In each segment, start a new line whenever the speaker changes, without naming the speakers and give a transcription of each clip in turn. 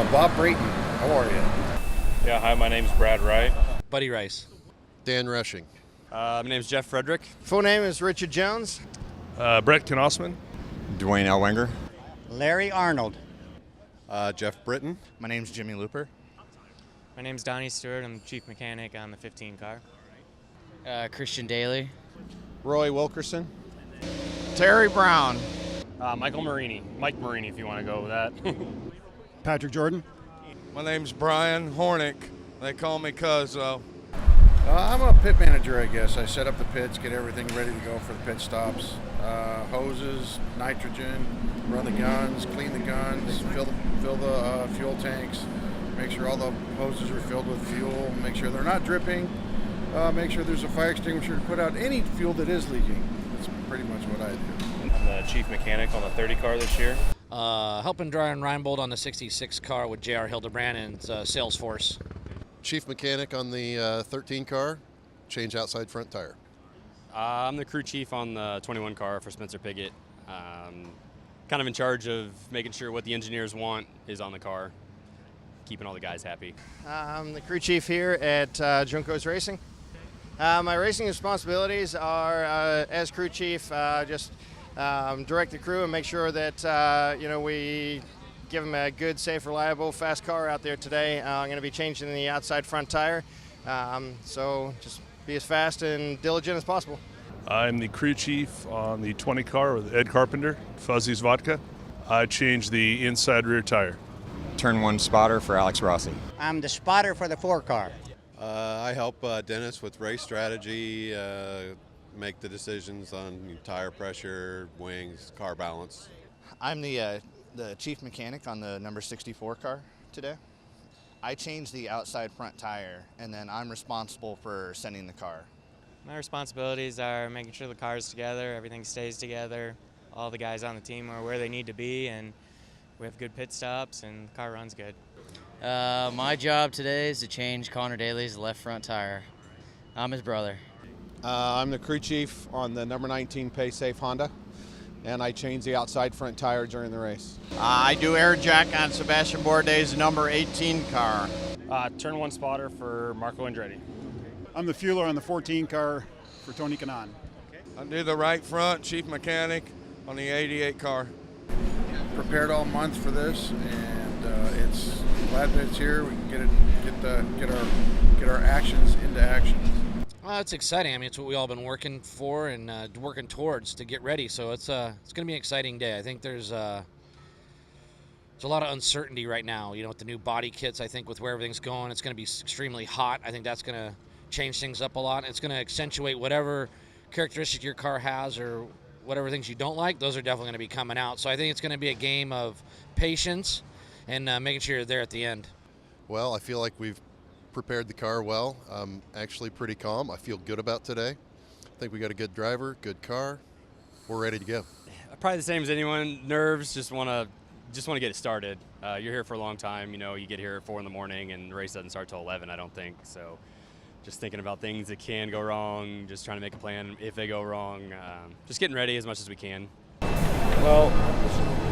Bob Brayton. How are you?
Yeah, hi, my name's Brad Wright.
Buddy Rice.
Dan Rushing.
My name's Jeff Frederick.
Full name is Richard Jones.
Brett Knosman.
Dwayne Elwenger.
Larry Arnold.
Jeff Britton.
My name's Jimmy Looper.
My name's Donnie Stewart. I'm the chief mechanic on the 15 car.
Christian Daly.
Roy Wilkerson.
Terry Brown.
Michael Marini. Mike Marini, if you want to go with that.
Patrick Jordan.
My name's Brian Hornick. They call me Cuz, though.
I'm a pit manager, I guess. I set up the pits, get everything ready to go for the pit stops. Hoses, nitrogen, run the guns, clean the guns, fill the fuel tanks, make sure all the hoses are filled with fuel, make sure they're not dripping, make sure there's a fire extinguisher to put out any fuel that is leaking. That's pretty much what I do.
I'm the chief mechanic on the 30 car this year.
Helping Brian Reinbold on the 66 car with J.R. Hildebrand and Salesforce.
Chief mechanic on the 13 car, change outside front tire.
I'm the crew chief on the 21 car for Spencer Piggott. Kind of in charge of making sure what the engineers want is on the car, keeping all the guys happy.
I'm the crew chief here at Juncos Racing. My racing responsibilities are, as crew chief, just direct the crew and make sure that we give them a good, safe, reliable, fast car out there today. I'm going to be changing the outside front tire, so just be as fast and diligent as possible.
I'm the crew chief on the 20 car with Ed Carpenter, Fuzzy's Vodka. I changed the inside rear tire.
Turn 1 spotter for Alex Rossi.
I'm the spotter for the 4 car.
I help Dennis with race strategy, make the decisions on tire pressure, wings, car balance.
I'm the chief mechanic on the number 64 car today. I changed the outside front tire, and then I'm responsible for sending the car.
My responsibilities are making sure the car's together, everything stays together, all the guys on the team are where they need to be, and we have good pit stops, and the car runs good.
My job today is to change Connor Daly's left front tire. I'm his brother.
I'm the crew chief on the number 19 Pay Safe Honda, and I change the outside front tire during the race.
I do air jack on Sebastian Bourdais' number 18 car.
Turn 1 spotter for Marco Andretti.
I'm the fueler on the 14 car for Tony Kanaan.
I do the right front, chief mechanic on the 88 car.
Prepared all month for this, and it's glad that it's here. We can get our actions into action.
It's exciting. I mean, it's what we all been working for and working towards to get ready. So it's going to be an exciting day. I think there's a lot of uncertainty right now. With the new body kits. I think with where everything's going, it's going to be extremely hot. I think that's going to change things up a lot. It's going to accentuate whatever characteristic your car has or whatever things you don't like. Those are definitely going to be coming out. So I think it's going to be a game of patience and making sure you're there at the end.
Well, I feel like we've prepared the car well. I'm actually pretty calm. I feel good about today. I think we got a good driver, good car. We're ready to go.
Probably the same as anyone. Nerves, just want to get it started. You're here for a long time. You get here at 4 in the morning, and the race doesn't start till 11. I don't think so. Just thinking about things that can go wrong. Just trying to make a plan if they go wrong. Just getting ready as much as we can.
Well,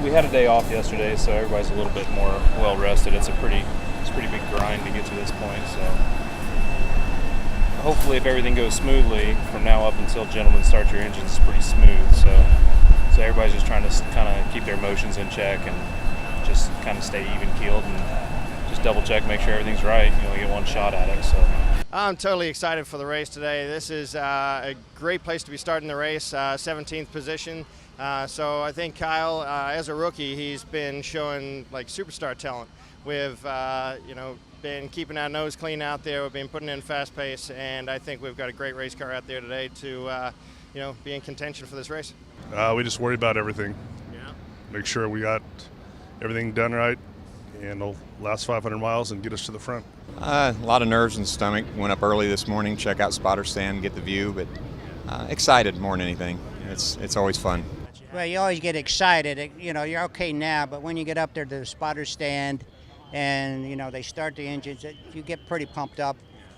we had a day off yesterday, so everybody's a little bit more well rested. It's a pretty big grind to get to this point. So hopefully, if everything goes smoothly from now up until gentlemen start your engines, it's pretty smooth. So everybody's just trying to kind of keep their emotions in check and just kind of stay even keeled and just double check, make sure everything's right. You only get one shot at it. So
I'm totally excited for the race today. This is a great place to be starting the race, 17th position. So I think Kyle, as a rookie, he's been showing like superstar talent. We've been keeping our nose clean out there. We've been putting in fast pace, and I think we've got a great race car out there today to be in contention for this race.
we just worry about everything.
Yeah.
Make sure we got everything done right and the last 500 miles and get us to the front.
A lot of nerves in the stomach. Went up early this morning, check out spotter stand, get the view, but excited more than anything. It's always fun.
Well, you always get excited. You're okay now, but when you get up there to the spotter stand and, they start the engines, you get pretty pumped up.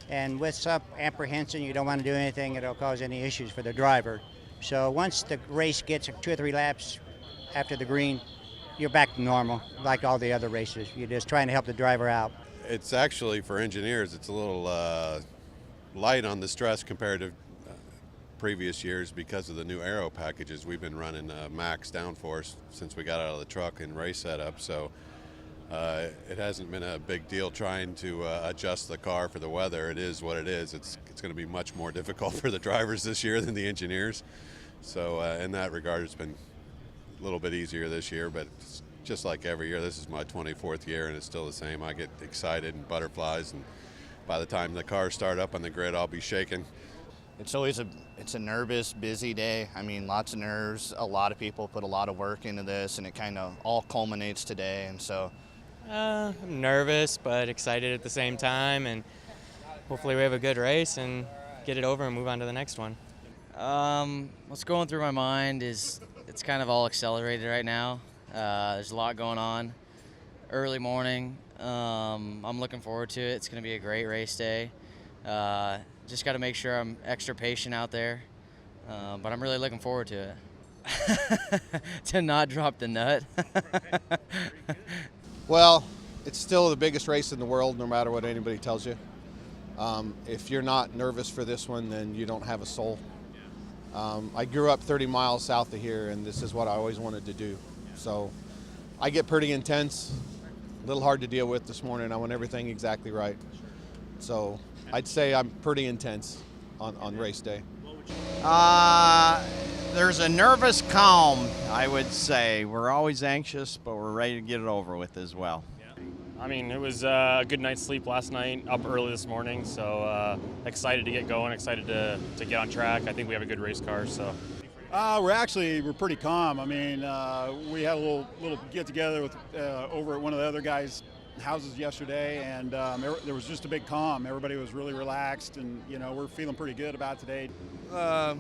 And with some apprehension, you don't want to do anything that'll cause any issues for the driver. So once the race gets 2 or 3 laps after the green, you're back to normal, like all the other races. You're just trying to help the driver out.
It's actually, for engineers, it's a little light on the stress compared to previous years because of the new aero packages. We've been running max downforce since we got out of the truck and race setup, so it hasn't been a big deal trying to adjust the car for the weather. It is what it is. It's going to be much more difficult for the drivers this year than the engineers. So in that regard, it's been a little bit easier this year, but it's just like every year. This is my 24th year, and it's still the same. I get excited and butterflies, and by the time the cars start up on the grid, I'll be shaking.
It's always a nervous, busy day. I mean, lots of nerves. A lot of people put a lot of work into this, and it kind of all culminates today. And so,
I'm nervous, but excited at the same time, and hopefully we have a good race and get it over and move on to the next one.
What's going through my mind is it's kind of all accelerated right now. There's a lot going on. Early morning. I'm looking forward to it. It's going to be a great race day. Just got to make sure I'm extra patient out there, but I'm really looking forward to it. To not drop the nut.
Well, it's still the biggest race in the world, no matter what anybody tells you. If you're not nervous for this one, then you don't have a soul. I grew up 30 miles south of here, and this is what I always wanted to do. So I get pretty intense, a little hard to deal with this morning. I want everything exactly right. So I'd say I'm pretty intense on race day.
There's a nervous calm, I would say. We're always anxious, but we're ready to get it over with as well.
I mean, it was a good night's sleep last night, up early this morning, so excited to get going, excited to get on track. I think we have a good race car, so.
We're pretty calm. I mean, we had a little get together with over at one of the other guys' houses yesterday, and there was just a big calm. Everybody was really relaxed, and we're feeling pretty good about today.
The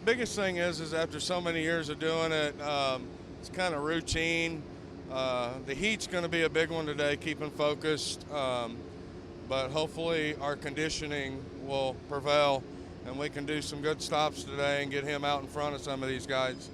biggest thing is after so many years of doing it, it's kind of routine. The heat's going to be a big one today, keeping focused, but hopefully our conditioning will prevail and we can do some good stops today and get him out in front of some of these guys.